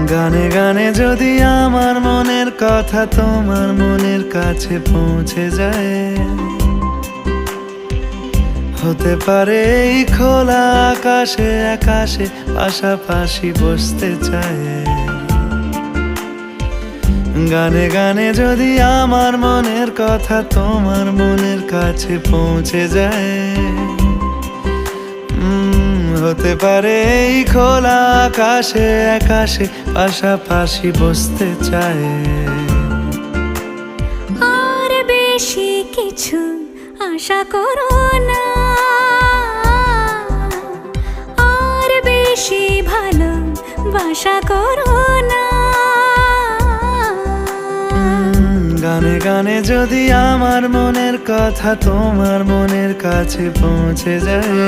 গানে গানে যদি আমার মনের কথা তোমার মনের কাছে পৌঁছে যায়, হতে পারে এই খোলা আকাশে আকাশে পাশাপাশি বসতে চায়। গানে গানে যদি আমার মনের কথা তোমার মনের কাছে পৌঁছে যায়, হতে পারে এই খোলা আকাশে আকাশে পাশাপাশি বসতে চায়। আর বেশি কিছু আশা করো না, আর বেশি ভালোবাসা করো না। গানে গানে যদি আমার মনের কথা তোমার মনের কাছে পৌঁছে যায়,